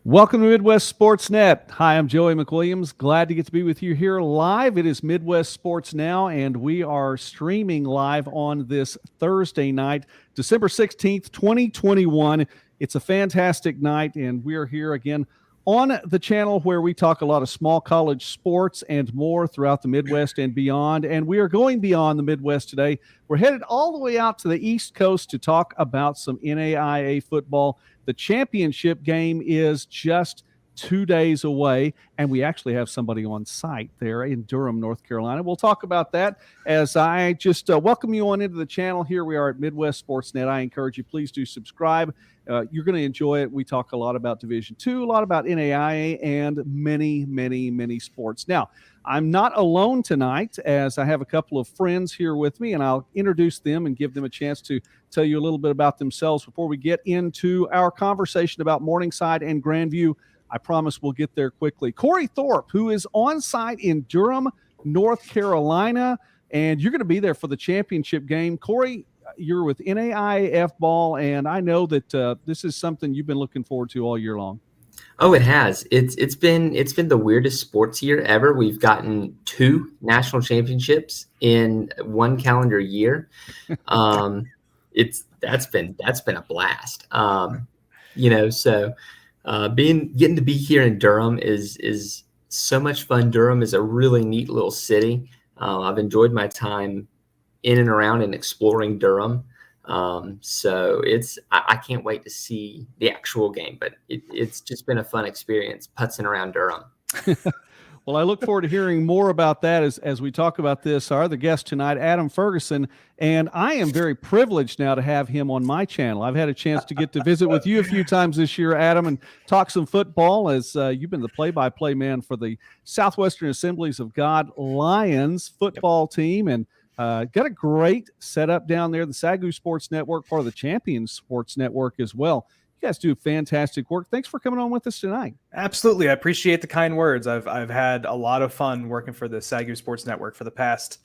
Welcome to Midwest Sports Net. Hi, I'm Joey McWilliams. Glad to get to be with you here live. It is Midwest Sports Now, and we are streaming live on this Thursday night, December 16th, 2021. It's a fantastic night, and we are here again on the channel where we talk a lot of small college sports and more throughout the Midwest and beyond. And we are going beyond the Midwest today. We're headed all the way out to the East Coast to talk about some NAIA football. The championship game is just 2 days away, and we actually have somebody on site there in Durham, North Carolina. We'll talk about that as I just welcome you on into the channel. Here we are at Midwest Sports Net. I encourage you, please do subscribe. You're going to enjoy it. We talk a lot about Division II, a lot about NAIA, and many, many, many sports. Now, I'm not alone tonight, as I have a couple of friends here with me, and I'll introduce them and give them a chance to tell you a little bit about themselves before we get into our conversation about Morningside and Grand View. I promise we'll get there quickly. Cory Thorpe, who is on site in Durham, North Carolina, and you're going to be there for the championship game. Cory, you're with NAIAF ball, and I know that this is something you've been looking forward to all year long. Oh, it has. It's been the weirdest sports year ever. We've gotten 2 national championships in one calendar year. That's been a blast. So getting to be here in Durham is so much fun. Durham is a really neat little city. I've enjoyed my time in and around and exploring Durham. So I can't wait to see the actual game, but it's just been a fun experience putzing around Durham. Well, I look forward to hearing more about that as we talk about this. Our other guest tonight, Adam Ferguson, and I am very privileged now to have him on my channel. I've had a chance to get to visit with you a few times this year, Adam, and talk some football as you've been the play-by-play man for the Southwestern Assemblies of God Lions football team, and got a great setup down there, the Sagu Sports Network, part of the Champions Sports Network as well. You guys do fantastic work. Thanks for coming on with us tonight. Absolutely. I appreciate the kind words. I've had a lot of fun working for the Sagu Sports Network for the past,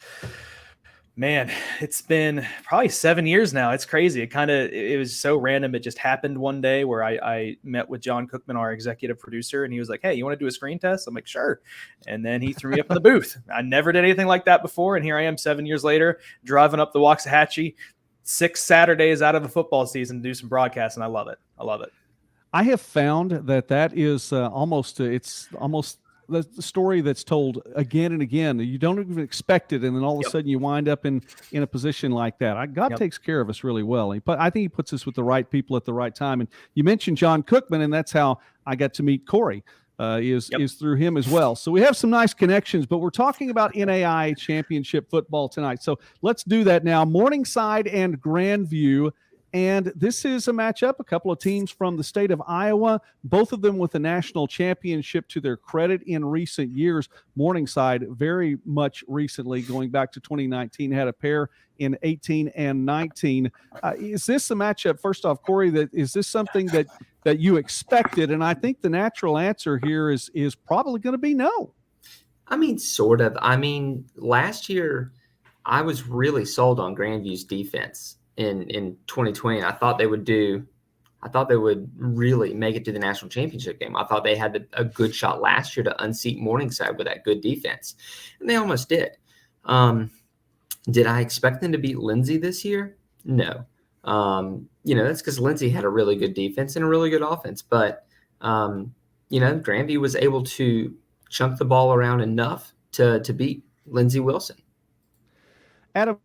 it's been probably 7 years now. It's crazy. It was so random. It just happened one day where I met with John Cookman, our executive producer, and he was like, "Hey, you want to do a screen test?" I'm like, "Sure." And then he threw me up in the booth. I never did anything like that before. And here I am 7 years later, driving up the Waxahachie, 6 Saturdays out of the football season to do some broadcasts. And I love it. I have found that is almost the story that's told again and again. You don't even expect it, and then all of a sudden you wind up in a position like that. God takes care of us really well. I think he puts us with the right people at the right time. And you mentioned John Cookman, and that's how I got to meet Cory. Is through him as well. So we have some nice connections, but we're talking about NAIA championship football tonight. So let's do that now. Morningside and Grand View. And this is a matchup, a couple of teams from the state of Iowa, both of them with a national championship to their credit in recent years. Morningside very much recently, going back to 2019, had a pair in 18 and 19. Is this a matchup, first off, Cory, is this something that you expected? And I think the natural answer here is probably going to be no. I mean, sort of. I mean, last year I was really sold on Grandview's defense. In 2020, I thought they would really make it to the national championship game. I thought they had a good shot last year to unseat Morningside with that good defense, and they almost did. Did I expect them to beat Lindsay this year? No. That's because Lindsay had a really good defense and a really good offense, but Grandview was able to chunk the ball around enough to beat Lindsay Wilson. Adam,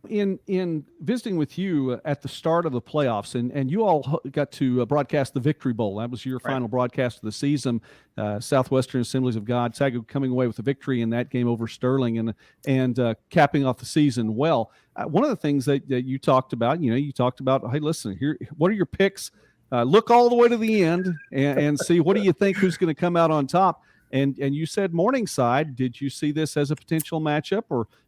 in visiting with you at the start of the playoffs, and you all got to broadcast the Victory Bowl. That was your final broadcast of the season. Southwestern Assemblies of God, Sagu coming away with a victory in that game over Sterling and capping off the season well. One of the things that you talked about, hey, listen, here, what are your picks? Look all the way to the end and see what do you think who's going to come out on top. And you said Morningside. Did you see this as a potential matchup,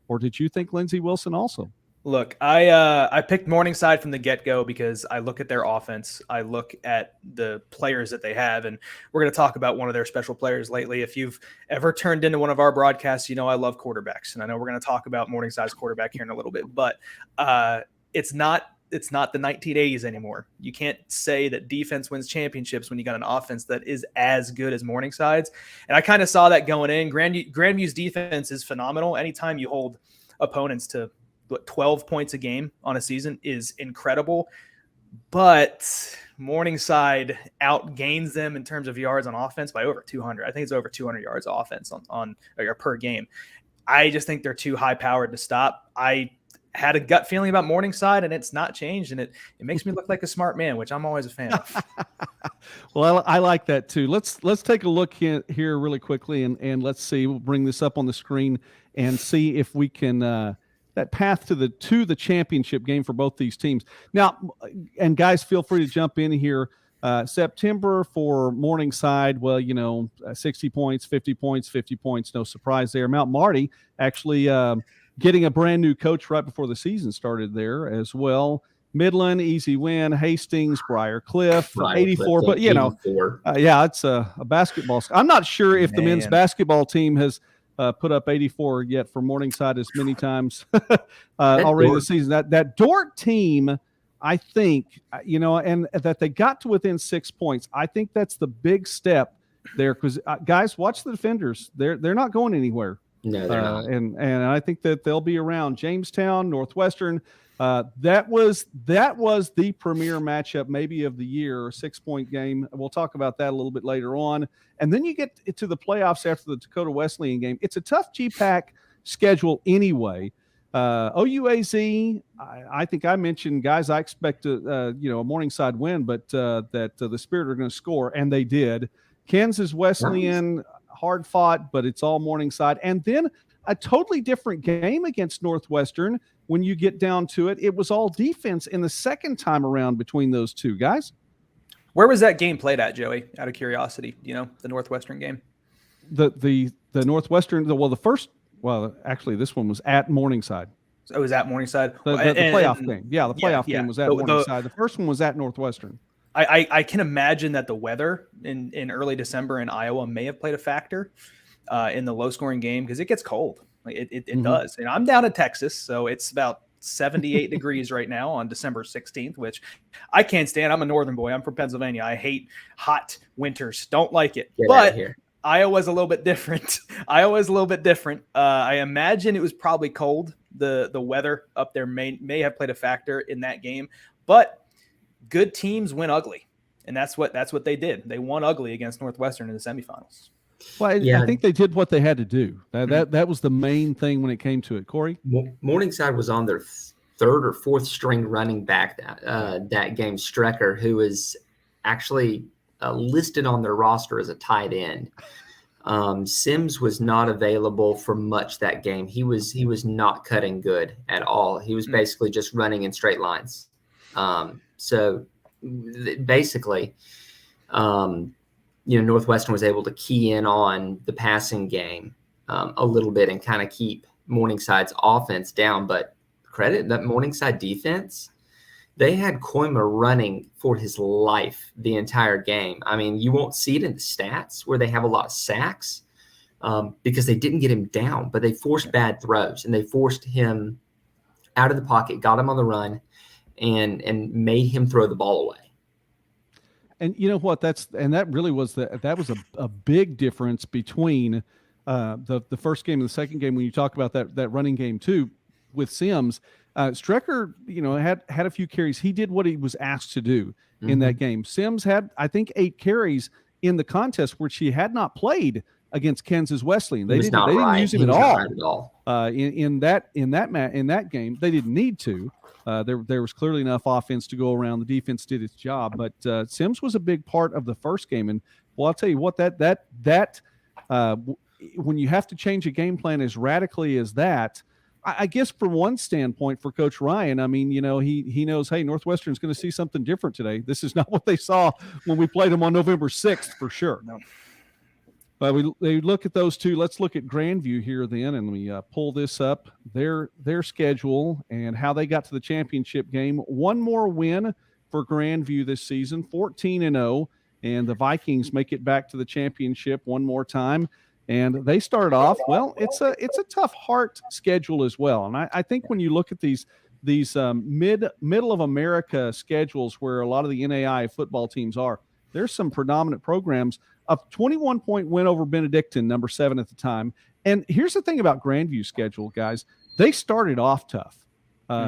or did you think Lindsay Wilson also? Look, I picked Morningside from the get-go because I look at their offense. I look at the players that they have, and we're going to talk about one of their special players lately. If you've ever turned into one of our broadcasts, you know I love quarterbacks, and I know we're going to talk about Morningside's quarterback here in a little bit. But it's not it's not the 1980s anymore. You can't say that defense wins championships when you got an offense that is as good as Morningside's. And I kind of saw that going in. Grandview's defense is phenomenal. Anytime you hold opponents to 12 points a game on a season is incredible. But Morningside outgains them in terms of yards on offense by over 200. I think it's over 200 yards of offense on or per game. I just think they're too high powered to stop. I had a gut feeling about Morningside, and it's not changed, and it makes me look like a smart man, which I'm always a fan of. Well, I like that too. Let's take a look here really quickly, and let's see. We'll bring this up on the screen and see if we can that path to the championship game for both these teams. Now, and guys, feel free to jump in here. September for Morningside, well, 60 points, 50 points, 50 points. No surprise there. Mount Marty actually getting a brand new coach right before the season started there as well. Midland, easy win. Hastings, Briar Cliff, 84. But, it's a basketball. I'm not sure if the men's basketball team has put up 84 yet for Morningside as many times already this season. That Dordt team, I think, and that they got to within 6 points. I think that's the big step there because, guys, watch the defenders. They're not going anywhere. No, they're not. And I think that they'll be around. Jamestown, Northwestern. That was the premier matchup maybe of the year, 6-point game. We'll talk about that a little bit later on. And then you get to the playoffs after the Dakota Wesleyan game. It's a tough GPAC schedule anyway. OUAZ, I think I mentioned, guys, I expect a Morningside win, but that the Spirit are going to score, and they did. Kansas Wesleyan, hard fought, but it's all Morningside. And then a totally different game against Northwestern. When you get down to it, it was all defense in the second time around between those two guys. Where was that game played at, Joey? Out of curiosity, the Northwestern game. The Northwestern. Actually, this one was at Morningside. So it was at Morningside. The playoff game. Yeah, the playoff game was at Morningside. The first one was at Northwestern. I can imagine that the weather in early December in Iowa may have played a factor in the low-scoring game because it gets cold. It does. And I'm down in Texas, so it's about 78 degrees right now on December 16th, which I can't stand. I'm a northern boy. I'm from Pennsylvania. I hate hot winters. Don't like it. But Iowa's a little bit different. I imagine it was probably cold. The weather up there may have played a factor in that game, but good teams win ugly, and that's what they did. They won ugly against Northwestern in the semifinals. Well, I think they did what they had to do. That was the main thing when it came to it. Corey? Morningside was on their third or fourth string running back that game, Strecker, who is actually listed on their roster as a tight end. Sims was not available for much that game. He was not cutting good at all. He was basically just running in straight lines. So basically, Northwestern was able to key in on the passing game a little bit and kind of keep Morningside's offense down. But credit that Morningside defense, they had Koima running for his life the entire game. I mean, you won't see it in the stats where they have a lot of sacks because they didn't get him down, but they forced bad throws and they forced him out of the pocket, got him on the run, and made him throw the ball away. And you know what? That really was a big difference between the first game and the second game when you talk about that running game too with Sims. Strecker, had a few carries. He did what he was asked to do in that game. Sims had, I think, 8 carries in the contest, which he had not played against Kansas Wesleyan. They didn't use him at all. In that game, they didn't need to. There was clearly enough offense to go around. The defense did its job, but Sims was a big part of the first game. And well, I'll tell you what, that when you have to change a game plan as radically as that, I guess from one standpoint for Coach Ryan, I mean, he knows, hey, Northwestern's going to see something different today. This is not what they saw when we played them on November 6th for sure. No. But we look at those two. Let's look at Grand View here then, and we pull this up, their schedule and how they got to the championship game. One more win for Grand View this season, 14-0, and the Vikings make it back to the championship one more time. And they started off, well, it's a tough Hart schedule as well. And I think when you look at these these middle of America schedules where a lot of the NAIA football teams are, there's some predominant programs. A 21-point win over Benedictine, number 7 at the time. And here's the thing about Grandview's schedule, guys. They started off tough.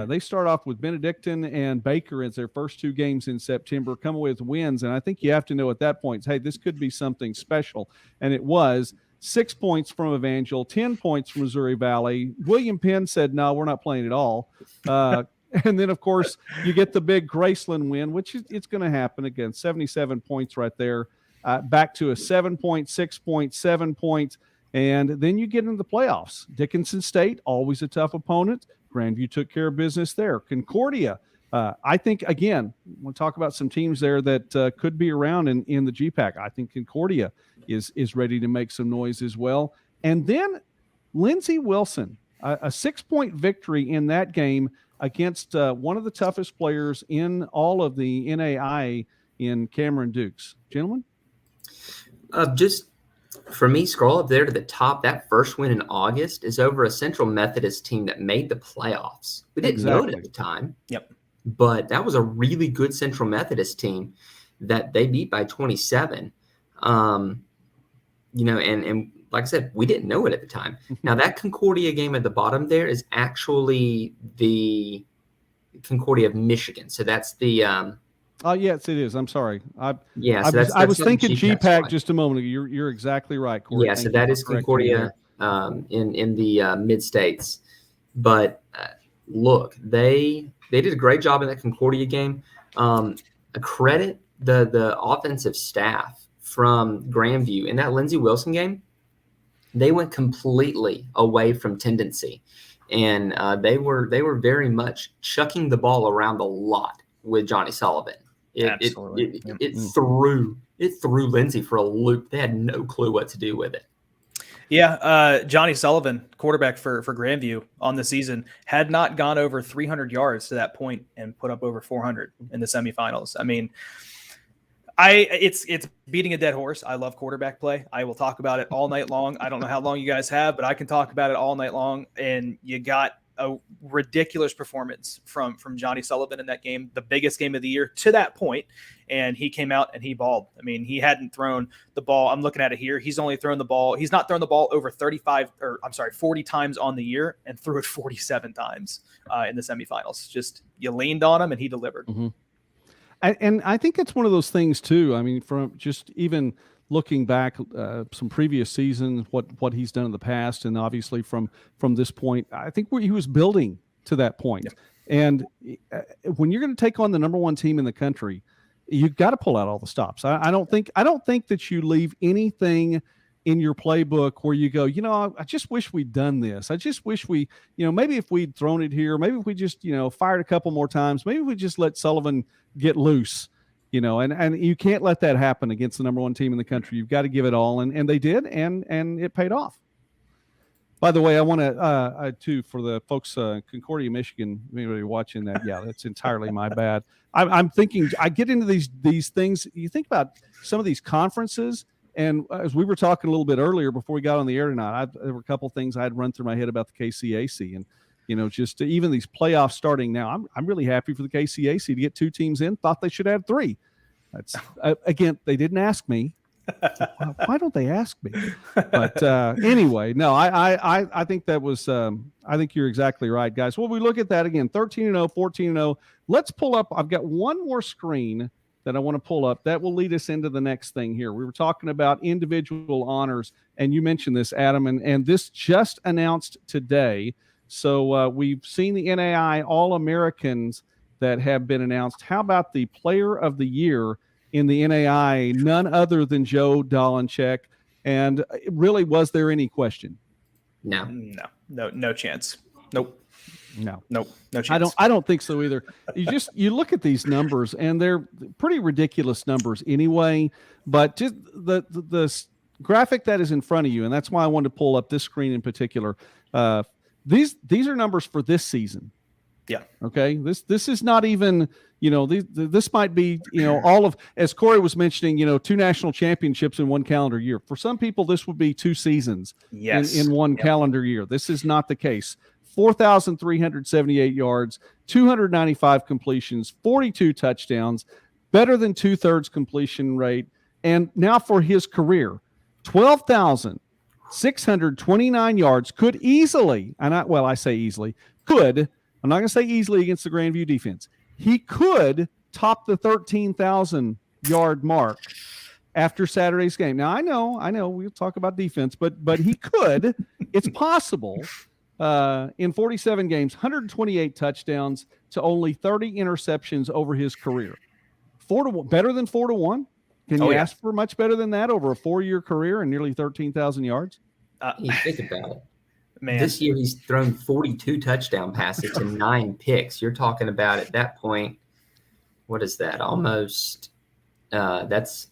They start off with Benedictine and Baker as their first 2 games in September, come away with wins. And I think you have to know at that point, hey, this could be something special. And it was 6 points from Evangel, 10 points from Missouri Valley. William Penn said, no, we're not playing at all. And then, of course, you get the big Graceland win, which it's going to happen again. 77 points right there. Back to a 7-point, 6-point, 7-point. And then you get into the playoffs. Dickinson State, always a tough opponent. Grandview took care of business there. Concordia, I think, again, we'll talk about some teams there that could be around in the GPAC. I think Concordia is ready to make some noise as well. And then Lindsey Wilson, a 6-point victory in that game against one of the toughest players in all of the NAIA in Cameron Dukes. Gentlemen? Just for me, scroll up there to the top. That first win in August is over a Central Methodist team that made the playoffs. We didn't know it at the time. Yep. But that was a really good Central Methodist team that they beat by 27. And like I said, we didn't know it at the time. Now, that Concordia game at the bottom there is actually the Concordia of Michigan. So that's the yes, it is. I'm sorry. I was thinking GPAC just a moment ago. You're exactly right, Cory. Yeah, so that is Concordia in the mid-states. But look, they did a great job in that Concordia game. Credit the offensive staff from Grandview in that Lindsey Wilson game. They went completely away from tendency, and they were very much chucking the ball around a lot with Johnny Sullivan. It threw Lindsey for a loop. They had no clue what to do with it. Yeah, Johnny Sullivan, quarterback for Grandview on the season, had not gone over 300 yards to that point and put up over 400 in the semifinals. I mean, it's beating a dead horse. I love quarterback play. I will talk about it all night long. I don't know how long you guys have, but I can talk about it all night long. And you got a ridiculous performance from Johnny Sullivan in that game, the biggest game of the year to that point. And he came out and he balled. I mean, he hadn't thrown the ball. I'm looking at it here. He's not thrown the ball over 40 times on the year, and threw it 47 times in the semifinals. Just, you leaned on him and he delivered. Mm-hmm. And I think it's one of those things too. I mean, from just even looking back some previous seasons, what he's done in the past, and obviously from this point, I think he was building to that point. Yeah. And when you're going to take on the number 1 team in the country, you've got to pull out all the stops. I don't think that you leave anything in your playbook where you go, I just wish we'd done this. I just wish we, maybe if we'd thrown it here, maybe if we just, fired a couple more times, maybe we just let Sullivan get loose. And you can't let that happen against the number 1 team in the country. You've got to give it all, and they did, and it paid off. By the way, I want to too, for the folks Concordia, Michigan, anybody watching that, yeah, that's entirely my bad. I'm thinking, I get into these things. You think about some of these conferences, and as we were talking a little bit earlier before we got on the air tonight, there were a couple of things I had run through my head about the KCAC, and just even these playoffs starting now. I'm really happy for the KCAC to get 2 teams in. Thought they should have 3. That's again, they didn't ask me. Why don't they ask me? But anyway, no, I think that was. I think you're exactly right, guys. Well, we look at that again: 13-0, 14-0. Let's pull up. I've got one more screen that I want to pull up. That will lead us into the next thing here. We were talking about individual honors, and you mentioned this, Adam, and this just announced today. So we've seen the NAIA All-Americans that have been announced. How about the Player of the Year in the NAIA? None other than Joe Dolenchek. And really, was there any question? No chance. Nope. No chance. I don't think so either. You look at these numbers, and they're pretty ridiculous numbers anyway. But just the graphic that is in front of you, and that's why I wanted to pull up this screen in particular. These are numbers for this season. Yeah. Okay. This is not even, this might be, all of, as Cory was mentioning, 2 national championships in 1 calendar year. For some people, this would be 2 seasons in one calendar year. This is not the case. 4,378 yards, 295 completions, 42 touchdowns, better than 2/3 completion rate. And now for his career, 12,629 yards, could easily, I say easily, could, I'm not going to say easily against the Grand View defense. He could top the 13,000 yard mark after Saturday's game. Now, I know we'll talk about defense, but he could. It's possible. In 47 games, 128 touchdowns to only 30 interceptions over his career. 4-1, better than 4-1. Can you ask for much better than that over a 4-year career and nearly 13,000 yards? You think about it. Man. This year he's thrown 42 touchdown passes to 9 picks. You're talking about at that point, what is that? Almost that's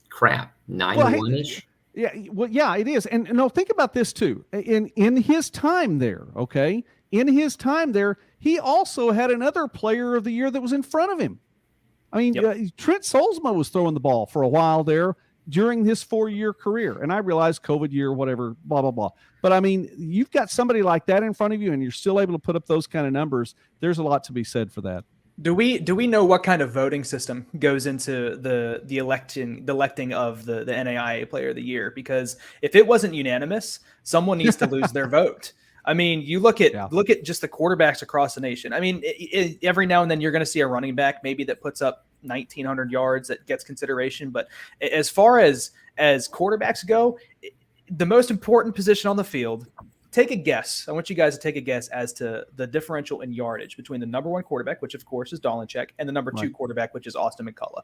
crap. 9-1-ish. Yeah, it is. And no, think about this too. In his time there, okay? In his time there, he also had another player of the year that was in front of him. I mean, Trent Solzma was throwing the ball for a while there during his 4-year career. And I realize COVID year, whatever, blah, blah, blah. But I mean, you've got somebody like that in front of you and you're still able to put up those kind of numbers. There's a lot to be said for that. Do we know what kind of voting system goes into the electing of the NAIA player of the year? Because if it wasn't unanimous, someone needs to lose their vote. I mean, you look at just the quarterbacks across the nation. I mean, every now and then you're going to see a running back maybe that puts up 1,900 yards that gets consideration. But as far as quarterbacks go, the most important position on the field, take a guess. I want you guys to take a guess as to the differential in yardage between the number 1 quarterback, which of course is Dolanchek, and the number 2 quarterback, which is Austin McCullough.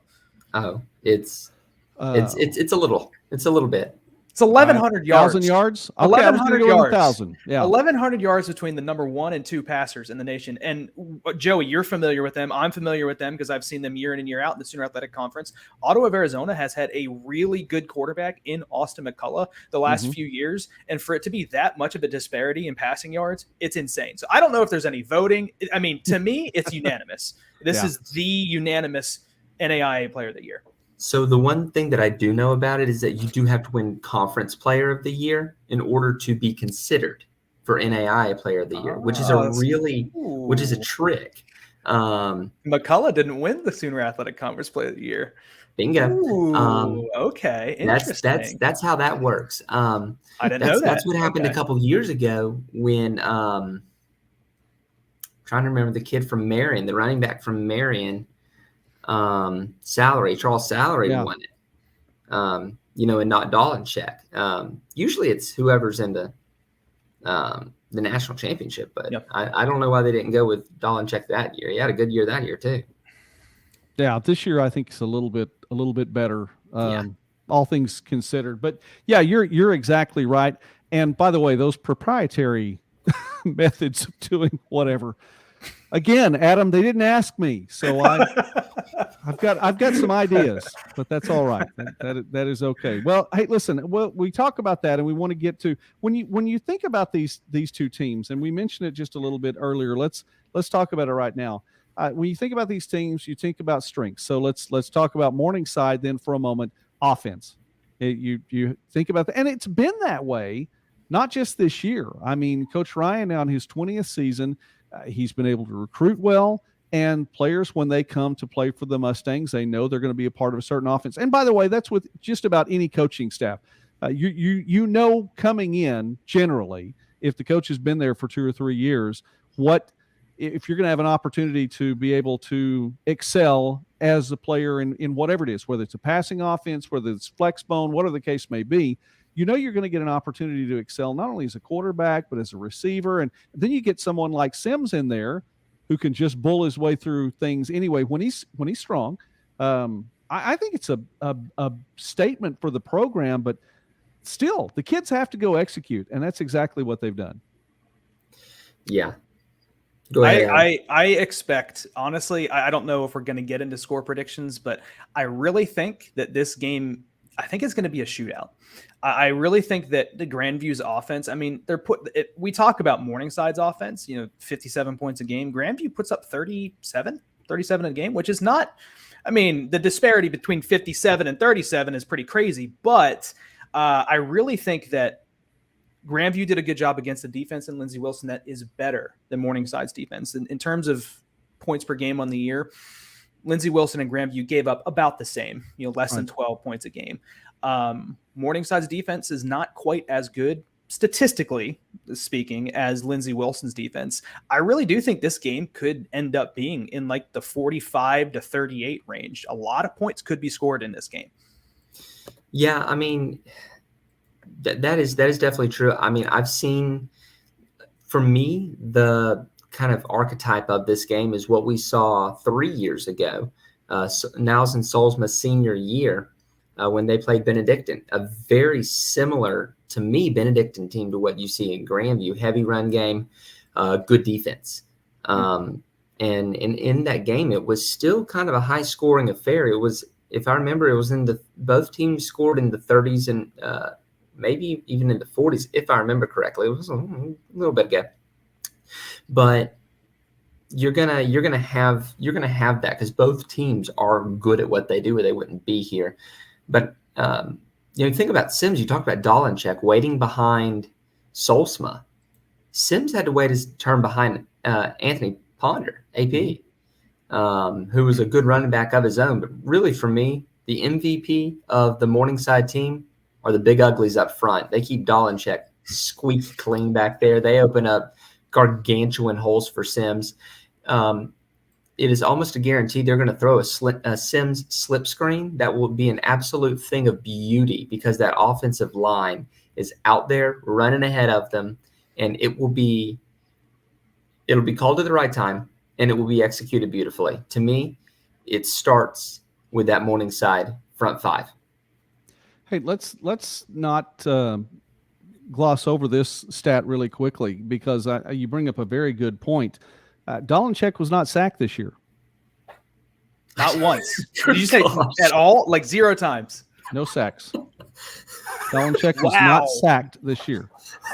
Oh, it's a little bit. It's 1,100 yards. 1,000 yards? Okay, 1,100 yards. 1,000. Yeah. 1,100 yards between the number 1 and 2 passers in the nation. And Joey, you're familiar with them. I'm familiar with them because I've seen them year in and year out in the Sooner Athletic Conference. Ottawa of Arizona has had a really good quarterback in Austin McCullough the last few years. And for it to be that much of a disparity in passing yards, it's insane. So I don't know if there's any voting. I mean, to me, it's unanimous. This is the unanimous NAIA player of the year. So the one thing that I do know about it is that you do have to win Conference Player of the Year in order to be considered for NAIA Player of the Year, which is which is a trick. McCullough didn't win the Sooner Athletic Conference Player of the Year. Bingo. Okay, interesting. That's how that works. I didn't know that. That's what happened a couple of years ago when trying to remember the kid from Marion, the running back from Marion. Charles Salary won it, and not Dolanchek. Usually it's whoever's in the national championship, but I don't know why they didn't go with Dolanchek that year. He had a good year that year too. Yeah, this year I think it's a little bit better, all things considered. But yeah, you're exactly right. And by the way, those proprietary methods of doing whatever. Again, Adam, they didn't ask me, so I've got some ideas, but that's all right. That is okay. Well, hey, listen, we talk about that, and we want to get to when you think about these two teams, and we mentioned it just a little bit earlier. Let's talk about it right now. When you think about these teams, you think about strengths. So let's talk about Morningside then for a moment. Offense. You think about that, and it's been that way, not just this year. I mean, Coach Ryan now in his 20th season. He's been able to recruit well, and players, when they come to play for the Mustangs, they know they're going to be a part of a certain offense. And by the way, that's with just about any coaching staff. You know coming in, generally, if the coach has been there for 2 or 3 years, if you're going to have an opportunity to be able to excel as a player in whatever it is, whether it's a passing offense, whether it's flex bone, whatever the case may be, you know you're going to get an opportunity to excel not only as a quarterback, but as a receiver. And then you get someone like Sims in there who can just bull his way through things anyway when he's strong. I think it's a statement for the program, but still, the kids have to go execute, and that's exactly what they've done. Yeah. Go ahead. I expect, honestly, I don't know if we're going to get into score predictions, but I really think that this game, I think it's going to be a shootout. I really think that the Grand View's offense, I mean, we talk about Morningside's offense, 57 points a game. Grand View puts up 37 a game, which is not, I mean, the disparity between 57 and 37 is pretty crazy, but I really think that Grandview did a good job against the defense and Lindsey Wilson that is better than Morningside's defense. In terms of points per game on the year, Lindsey Wilson and Grandview gave up about the same, less than 12 points a game. Morningside's defense is not quite as good, statistically speaking, as Lindsey Wilson's defense. I really do think this game could end up being in like the 45 to 38 range. A lot of points could be scored in this game. Yeah, I mean, that is definitely true. I mean, I've seen, for me, the kind of archetype of this game is what we saw 3 years ago, Niles and Solsma's senior year, when they played Benedictine. A very similar, to me, Benedictine team to what you see in Grandview. Heavy run game, good defense. And in that game, it was still kind of a high-scoring affair. It was, if I remember, it was both teams scored in the 30s and maybe even in the 40s, if I remember correctly. It was a little bit ago. But you're gonna have that because both teams are good at what they do, or they wouldn't be here. But think about Sims. You talked about Dolanchek waiting behind Solsma. Sims had to wait his turn behind Anthony Ponder, AP, who was a good running back of his own. But really, for me, the MVP of the Morningside team are the big uglies up front. They keep Dolanchek squeaky clean back there. They open up gargantuan holes for Sims. It is almost a guarantee they're going to throw a Sims slip screen that will be an absolute thing of beauty because that offensive line is out there running ahead of them, and it'll be called at the right time, and it will be executed beautifully. To me, it starts with that Morningside front five. Hey, let's not gloss over this stat really quickly because you bring up a very good point. Dolanchek was not sacked this year. Not once. Did you say at all? Like 0 times? No sacks. Dolanchek was not sacked this year.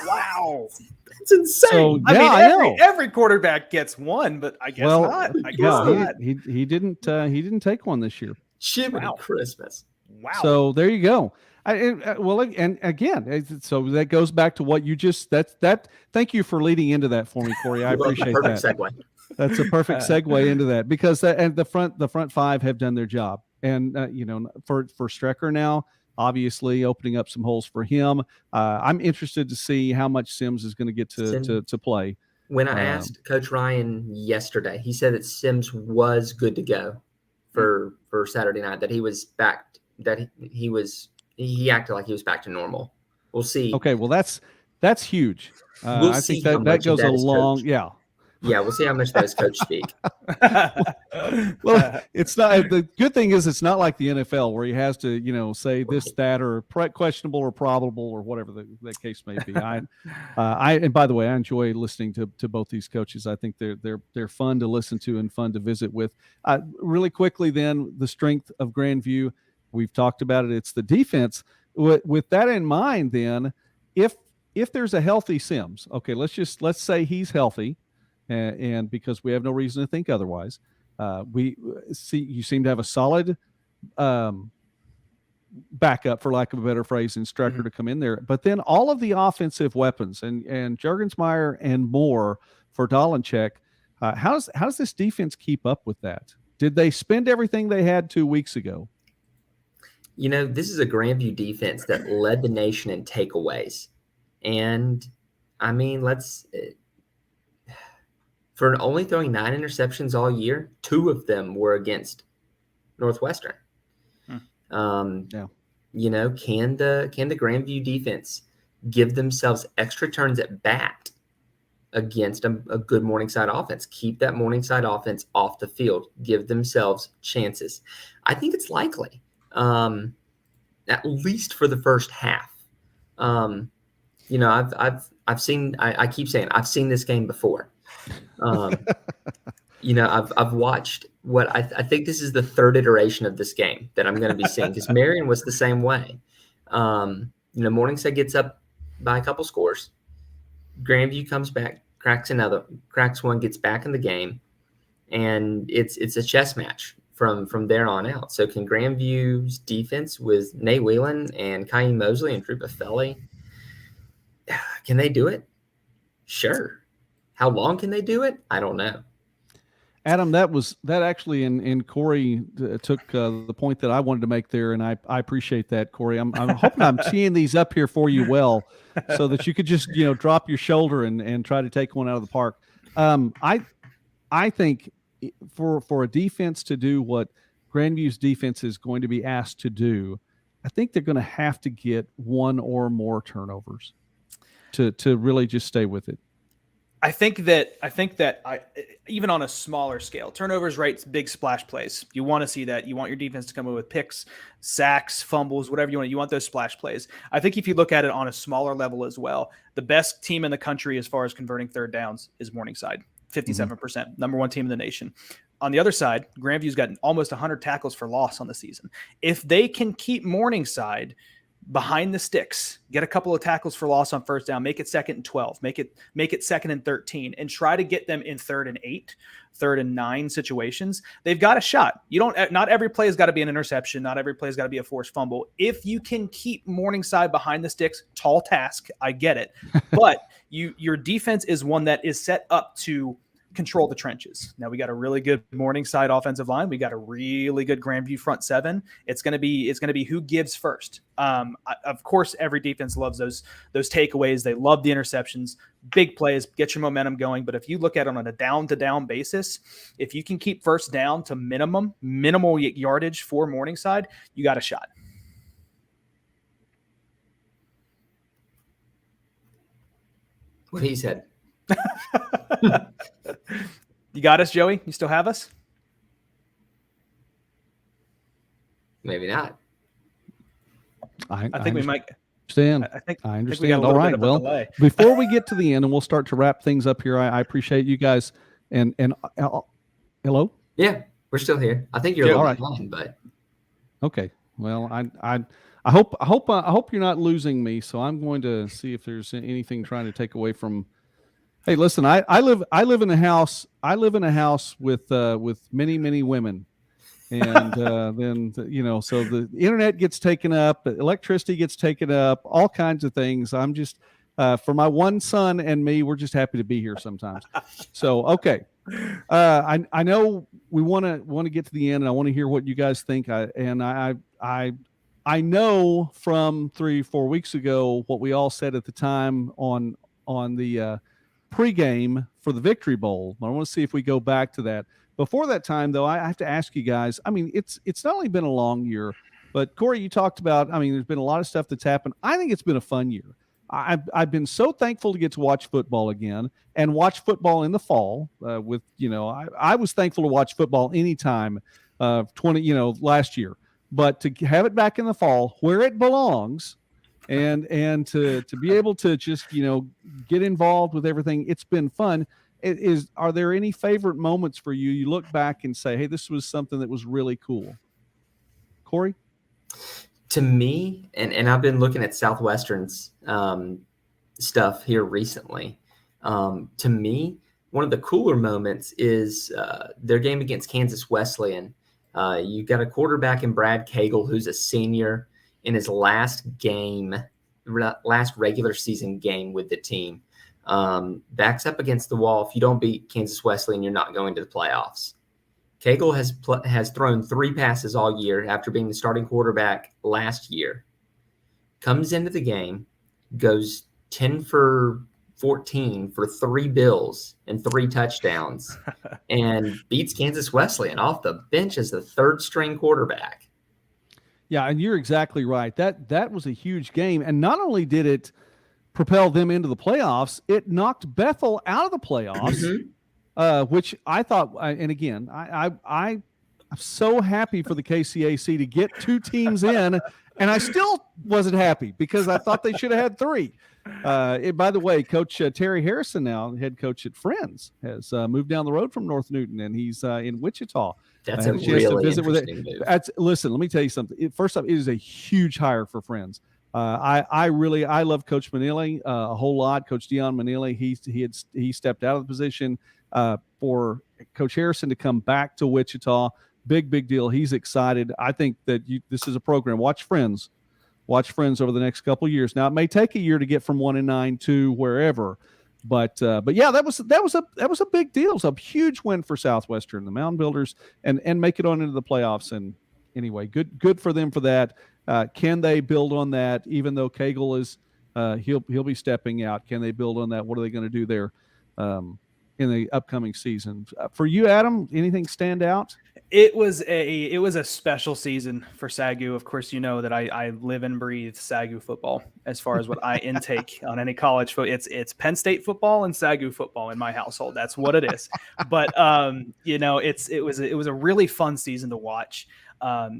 Wow. That's insane. So, I mean, every quarterback gets one, but I guess not. I guess not. He didn't take one this year. Jiminy Christmas. Wow. So there you go. And again, so that goes back to what you just thank you for leading into that for me, Cory. I appreciate that. Segue. That's a perfect segue into that because the front five have done their job. And for Strecker now, obviously opening up some holes for him. I'm interested to see how much Sims is going to get to play. When I asked Coach Ryan yesterday, he said that Sims was good to go for Saturday night, that he was back, that he acted like he was back to normal. We'll see. Okay, well that's huge. I think that goes a long, Yeah, we'll see how much that is coach speak. Well, it's not. The good thing is it's not like the NFL where he has to, say this, that, or questionable or probable or whatever the case may be. And by the way, I enjoy listening to both these coaches. I think they're fun to listen to and fun to visit with. Really quickly, then the strength of Grandview. We've talked about it. It's the defense. With that in mind, then, if there's a healthy Sims, okay, let's say he's healthy, and because we have no reason to think otherwise, we see you seem to have a solid backup, for lack of a better phrase, in Strecker to come in there. But then all of the offensive weapons and Juergensmeyer and more for Dolanchek. How does this defense keep up with that? Did they spend everything they had 2 weeks ago? This is a Grandview defense that led the nation in takeaways. And, I mean, for only throwing 9 interceptions all year, 2 of them were against Northwestern. Can the Grandview defense give themselves extra turns at bat against a good Morningside offense? Keep that Morningside offense off the field. Give themselves chances. I think it's likely. At least for the first half. I've seen, I keep saying, I've seen this game before. I've watched what I think this is the 3rd iteration of this game that I'm going to be seeing, because Marion was the same way. Morningside gets up by a couple scores. Grandview comes back, cracks one, gets back in the game, and it's a chess match from there on out. So can Grandview's defense with Nate Whelan and Kai Mosley and Drew Buffelli, Can they do it? Sure. How long can they do it? I don't know. Adam, that actually, and Cory took the point that I wanted to make there, and I appreciate that, Cory. I'm hoping I'm teeing these up here for you well, so that you could just drop your shoulder and try to take one out of the park. I think for a defense to do what Grandview's defense is going to be asked to do, I think they're going to have to get one or more turnovers to really just stay with it. I think that even on a smaller scale, turnovers, right? Big splash plays. You want to see that. You want your defense to come in with picks, sacks, fumbles, whatever you want. You want those splash plays. I think if you look at it on a smaller level as well, the best team in the country as far as converting third downs is Morningside, 57%, number one team in the nation. On the other side, Grandview's got almost 100 tackles for loss on the season. If they can keep Morningside behind the sticks, get a couple of tackles for loss on first down, make it 2nd and 12, make it 2nd and 13, and try to get them in 3rd and 8, 3rd and 9 situations, they've got a shot. Not every play has got to be an interception. Not every play has got to be a forced fumble. If you can keep Morningside behind the sticks, tall task, I get it. But your defense is one that is set up to control the trenches. Now we got a really good Morningside offensive line. We got a really good Grandview front seven. It's going to be who gives first. Of course, every defense loves those takeaways. They love the interceptions, big plays, get your momentum going. But if you look at it on a down to down basis, if you can keep first down to minimal yardage for Morningside, you got a shot. What he said. You got us, Joey? You still have us? Maybe not. I think we might. Understand. I understand. All right. Well, before we get to the end, and we'll start to wrap things up here, I appreciate you guys. And hello. Yeah, we're still here. I think you're a little behind, but okay. Well, I hope you're not losing me. So I'm going to see if there's anything trying to take away from. Hey, listen, I live in a house. I live in a house with many women, and then so the internet gets taken up, electricity gets taken up, all kinds of things. I'm just for my one son and me, we're just happy to be here sometimes. So okay, I know we want to get to the end, and I want to hear what you guys think. I know from 3-4 weeks ago what we all said at the time on the pregame for the Victory Bowl. I want to see if we go back to that. Before that time, though, I have to ask you guys. I mean, it's not only been a long year, but Cory, you talked about. I mean, there's been a lot of stuff that's happened. I think it's been a fun year. I've been so thankful to get to watch football again and watch football in the fall. I was thankful to watch football anytime. Last year, but to have it back in the fall where it belongs. And to be able to just get involved with everything, it's been fun. Are there any favorite moments for you? You look back and say, "Hey, this was something that was really cool." Cory, to me, and I've been looking at Southwestern's stuff here recently. To me, one of the cooler moments is their game against Kansas Wesleyan. You got a quarterback in Brad Cagle, who's a senior. In his last regular season game with the team, backs up against the wall. If you don't beat Kansas Wesleyan, you're not going to the playoffs. Cagle has thrown 3 passes all year after being the starting quarterback last year. Comes into the game, goes 10 for 14 for 3 bills and 3 touchdowns, and beats Kansas Wesleyan off the bench as the 3rd string quarterback. Yeah, and you're exactly right. That was a huge game, and not only did it propel them into the playoffs, it knocked Bethel out of the playoffs, which I thought. And again, I'm so happy for the KCAC to get 2 teams in, and I still wasn't happy because I thought they should have had 3. By the way, Coach Terry Harrison, now head coach at Friends, has moved down the road from North Newton, and he's in Wichita. That's a really interesting move. Listen, let me tell you something. First off, it is a huge hire for Friends. I love Coach Manili a whole lot. Coach Dion Manili, he stepped out of the position for Coach Harrison to come back to Wichita. Big deal. He's excited. I think that this is a program. Watch Friends. watch friends over the next couple of years. Now, it may take a year to get from 1-9 to wherever, but yeah, that was a big deal. It was a huge win for Southwestern, the Mound Builders, and make it on into the playoffs. And anyway, good for them for that. Can they build on that? Even though Cagle is he'll be stepping out, can they build on that? What are they going to do there in the upcoming season? For you, Adam, anything stand out? It was a special season for SAGU. Of course, you know that I live and breathe SAGU football as far as what I intake on any college football. It's Penn State football and SAGU football in my household. That's what it is. But it was a really fun season to watch.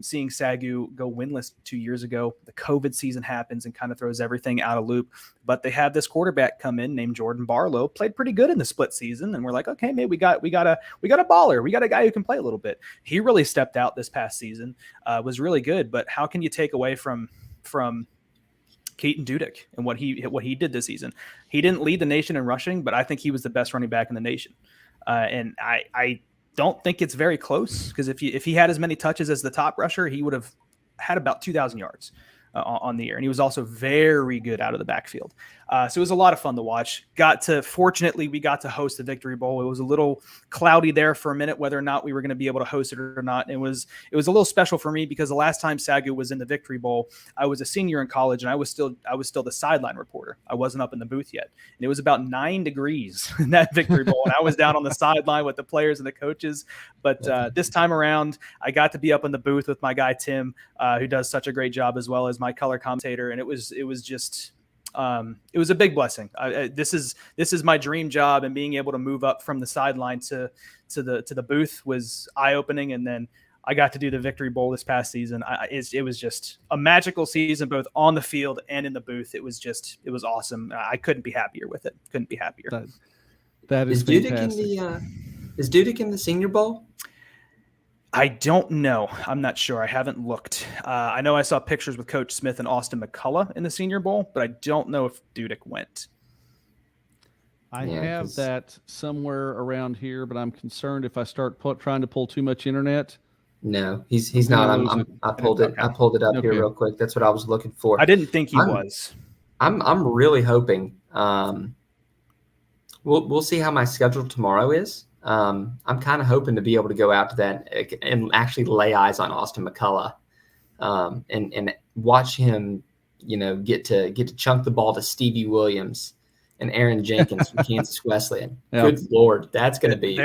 Seeing SAGU go winless 2 years ago, the COVID season happens and kind of throws everything out of loop. But they have this quarterback come in named Jordan Barlow, played pretty good in the split season, and we're like, okay, maybe we got a baller, we got a guy who can play a little bit. He really stepped out this past season, was really good. But how can you take away from Keaton Dudek and what he did this season? He didn't lead the nation in rushing, but I think he was the best running back in the nation, and I don't think it's very close, because if he had as many touches as the top rusher, he would have had about 2,000 yards on the year. And he was also very good out of the backfield. So it was a lot of fun to watch. Fortunately, we got to host the Victory Bowl. It was a little cloudy there for a minute, whether or not we were going to be able to host it or not. It was a little special for me, because the last time SAGU was in the Victory Bowl, I was a senior in college, and I was still the sideline reporter. I wasn't up in the booth yet. And it was about 9 degrees in that Victory Bowl. And I was down on the sideline with the players and the coaches. But this time around, I got to be up in the booth with my guy, Tim, who does such a great job, as well as my color commentator. And it was just, it was a big blessing. This is my dream job, and being able to move up from the sideline to the booth was eye-opening. And then I got to do the Victory Bowl this past season. It was just a magical season, both on the field and in the booth. It was awesome. I couldn't be happier with it. Couldn't be happier. That is fantastic. Is Dudek in the Senior Bowl? I don't know. I'm not sure. I haven't looked. I know I saw pictures with Coach Smith and Austin McCullough in the Senior Bowl, but I don't know if Dudek went. I have that somewhere around here, but I'm concerned if I start trying to pull too much internet. No, he's not. I pulled it. I pulled it up here real quick. That's what I was looking for. I didn't think he was. I'm really hoping. We'll see how my schedule tomorrow is. I'm kind of hoping to be able to go out to that and actually lay eyes on Austin McCullough, and watch him, get to chunk the ball to Stevie Williams and Aaron Jenkins from Kansas Wesleyan. Yeah. Good Lord, that's going to be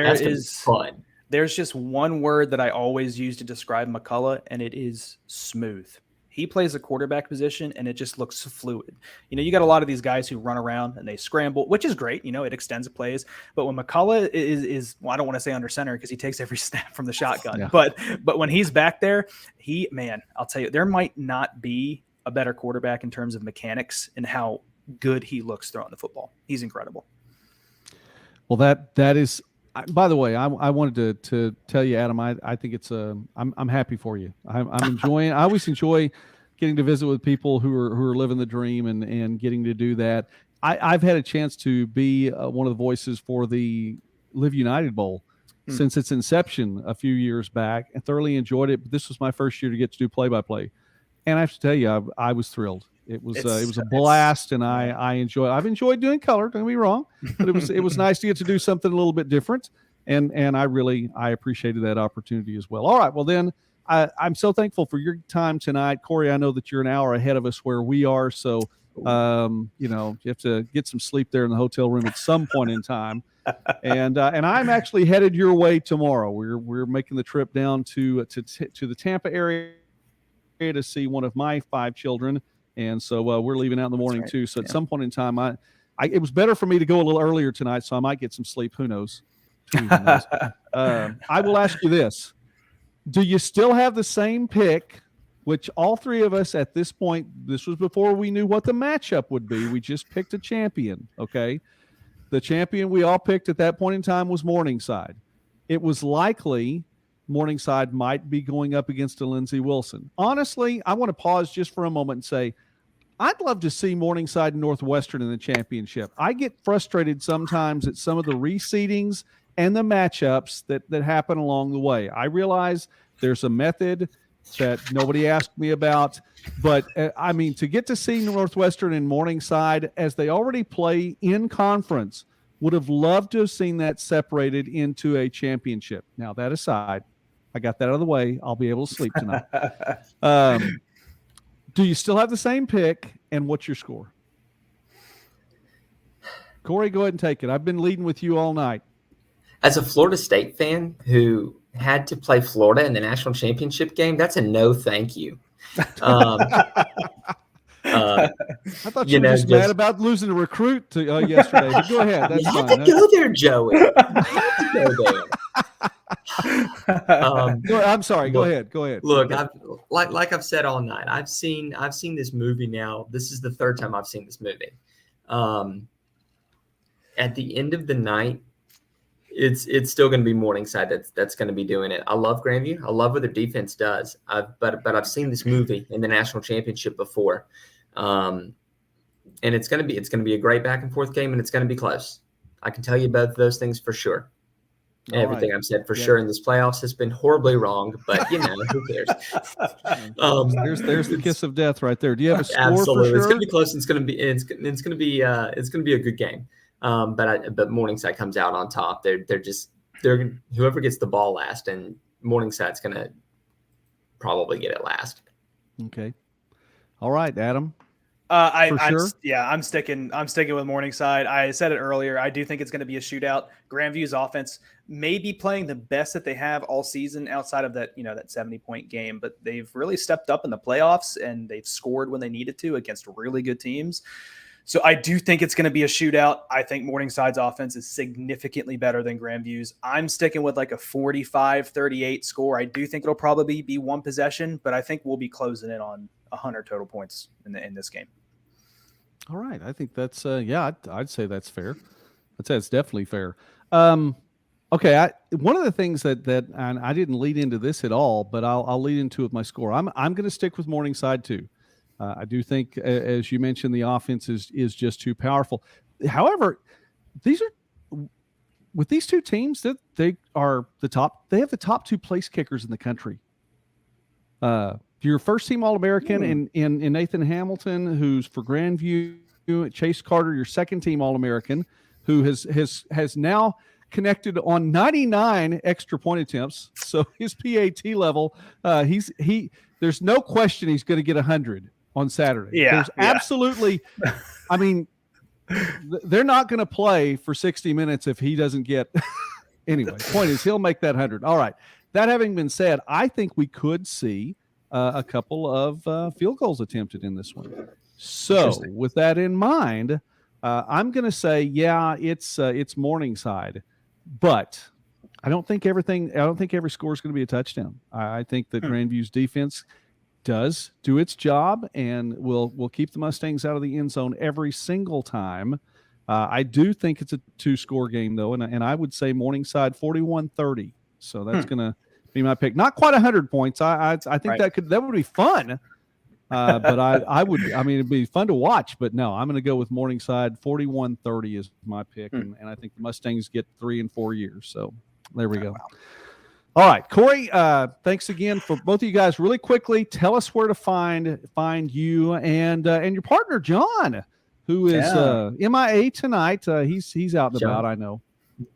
fun. There's just one word that I always use to describe McCullough, and it is smooth. He plays the quarterback position, and it just looks fluid. You got a lot of these guys who run around and they scramble, which is great. It extends plays. But when McCullough is I don't want to say under center, because he takes every snap from the shotgun. Yeah. But when he's back there, I'll tell you, there might not be a better quarterback in terms of mechanics and how good he looks throwing the football. He's incredible. Well, that is. By the way, I wanted to tell you, Adam, I think it's I'm happy for you. I'm enjoying. I always enjoy getting to visit with people who are living the dream and getting to do that. I've had a chance to be one of the voices for the Live United Bowl since its inception a few years back, and thoroughly enjoyed it. But this was my first year to get to do play-by-play, and I have to tell you, I was thrilled. It was a blast, and I've enjoyed doing color. Don't get me wrong, but it was nice to get to do something a little bit different, and I appreciated that opportunity as well. All right, well then I'm so thankful for your time tonight, Cory. I know that you're an hour ahead of us where we are, so you have to get some sleep there in the hotel room at some point in time, and I'm actually headed your way tomorrow. We're making the trip down to the Tampa area to see one of my 5 children. And so we're leaving out in the morning too. So at some point in time, it was better for me to go a little earlier tonight, so I might get some sleep. Who knows? I will ask you this: do you still have the same pick? Which all 3 of us at this point, this was before we knew what the matchup would be. We just picked a champion. Okay, the champion we all picked at that point in time was Morningside. It was likely Morningside might be going up against a Lindsey Wilson. Honestly, I want to pause just for a moment and say, I'd love to see Morningside and Northwestern in the championship. I get frustrated sometimes at some of the reseedings and the matchups that happen along the way. I realize there's a method that nobody asked me about. But I mean, to get to see Northwestern and Morningside as they already play in conference, would have loved to have seen that separated into a championship. Now, that aside, I got that out of the way. I'll be able to sleep tonight. Do you still have the same pick, and what's your score? Cory, go ahead and take it. I've been leading with you all night. As a Florida State fan who had to play Florida in the national championship game, that's a no thank you. I thought you were just mad about losing a recruit to, yesterday. But go ahead. That's you fine. had to go there, Joey. You had to go there. I'm sorry. Go ahead. Look, like I've said all night, I've seen this movie now. This is the third time I've seen this movie. At the end of the night, it's still going to be Morningside that's going to be doing it. I love Grand View. I love what their defense does. But I've seen this movie in the national championship before, and it's going to be a great back and forth game, and it's going to be close. I can tell you both of those things for sure. Everything I've said for sure in this playoffs has been horribly wrong, but who cares? There's the kiss of death right there. Do you have a score? Absolutely, for sure? It's going to be close. It's going to be a good game. But Morningside comes out on top. They're whoever gets the ball last, and Morningside's going to probably get it last. Okay. All right, Adam. I'm sticking with Morningside. I said it earlier. I do think it's going to be a shootout. Grandview's offense may be playing the best that they have all season outside of that 70-point game, but they've really stepped up in the playoffs and they've scored when they needed to against really good teams. So I do think it's going to be a shootout. I think Morningside's offense is significantly better than Grandview's. I'm sticking with like a 45-38 score. I do think it'll probably be one possession, but I think we'll be closing in on 100 total points in this game. All right. I think that's, I'd say that's fair. I'd say it's definitely fair. Okay. One of the things that and I didn't lead into this at all, but I'll lead into it with my score. I'm going to stick with Morningside too. I do think, as you mentioned, the offense is just too powerful. However, with these two teams, that they are the top. They have the top two place kickers in the country. Your first team All-American in Nathan Hamilton, who's for Grandview. Chase Carter, your second team All-American, who has now connected on 99 extra point attempts. So his PAT level, there's no question he's going to get 100 on Saturday. Yeah, there's absolutely. I mean, they're not going to play for 60 minutes if he doesn't get. Anyway, point is he'll make that 100. All right. That having been said, I think we could see a couple of field goals attempted in this one. So with that in mind, I'm going to say, it's Morningside, but I don't think every score is going to be a touchdown. I think that Grandview's defense does do its job and will keep the Mustangs out of the end zone every single time. I do think it's a 2-score game though. And I would say Morningside 41-30. So that's going to be my pick. Not quite 100 points. I think that would be fun. But it'd be fun to watch, but no, I'm going to go with Morningside. 41-30 is my pick. And I think the Mustangs get 3 and 4 years. So there we go. Wow. All right, Cory, thanks again for both of you guys. Really quickly, tell us where to find you and your partner, John, who is MIA tonight. He's out and about, I know.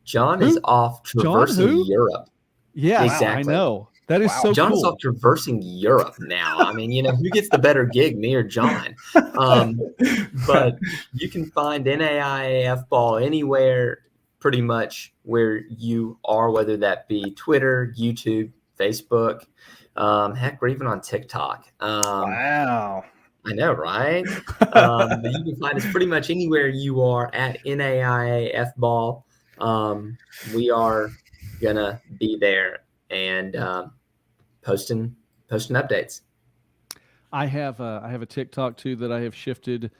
John is off traversing Europe. Yeah, exactly. I know. That is so John's cool. off traversing Europe now. I mean, who gets the better gig, me or John? But you can find NAIA ball anywhere pretty much where you are, whether that be Twitter, YouTube, Facebook, heck, we're even on TikTok. Wow. I know, right? But you can find us pretty much anywhere you are at NAIA ball. We are going to be there and posting updates. I have a TikTok too that I have shifted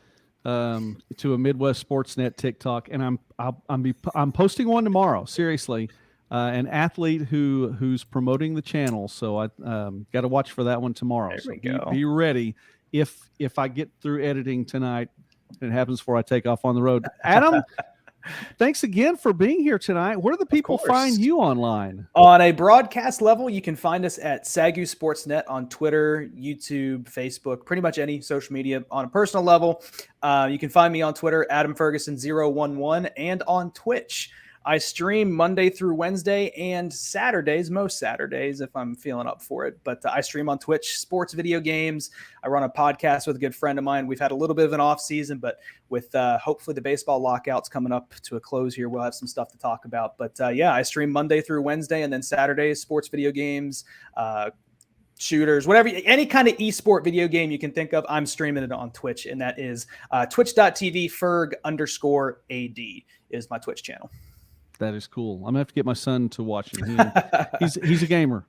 to a Midwest Sportsnet TikTok, and I'm posting one tomorrow. Seriously, an athlete who's promoting the channel, so I got to watch for that one tomorrow. There so we go. Be ready if I get through editing tonight. It happens before I take off on the road. Adam, Thanks again for being here tonight. Where do the people find you online? On a broadcast level, you can find us at Sagu Sportsnet on Twitter, YouTube, Facebook, pretty much any social media. On a personal level, you can find me on Twitter, AdamFerguson011, and on Twitch. I stream Monday through Wednesday and Saturdays, most Saturdays if I'm feeling up for it. But I stream on Twitch sports video games. I run a podcast with a good friend of mine. We've had a little bit of an off season, but with hopefully the baseball lockouts coming up to a close here, we'll have some stuff to talk about. But I stream Monday through Wednesday, and then Saturdays, sports video games, shooters, whatever, any kind of esport video game you can think of, I'm streaming it on Twitch, and that is twitch.tv Ferg_AD is my Twitch channel. That is cool. I'm gonna have to get my son to watch it. He's a gamer.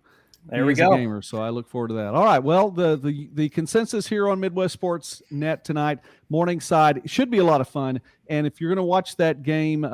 There we go. A gamer, so I look forward to that. All right. Well, the consensus here on Midwest Sports Net tonight, Morningside, should be a lot of fun. And if you're going to watch that game,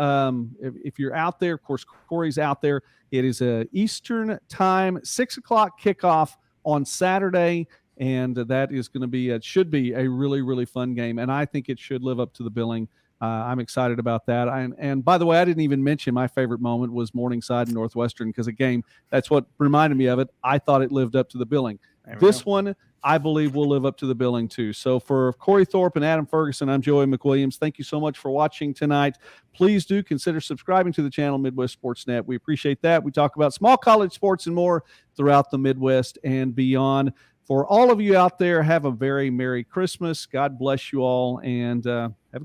if you're out there, of course, Cory's out there. It is a Eastern time, 6:00 kickoff on Saturday, and that is going to be it should be a really, really fun game. And I think it should live up to the billing. I'm excited about that. And by the way, I didn't even mention my favorite moment was Morningside and Northwestern, because a game, that's what reminded me of it. I thought it lived up to the billing. This one, I believe, will live up to the billing too. So for Cory Thorpe and Adam Ferguson, I'm Joey McWilliams. Thank you so much for watching tonight. Please do consider subscribing to the channel Midwest Sports Net. We appreciate that. We talk about small college sports and more throughout the Midwest and beyond. For all of you out there, have a very Merry Christmas. God bless you all, and have a good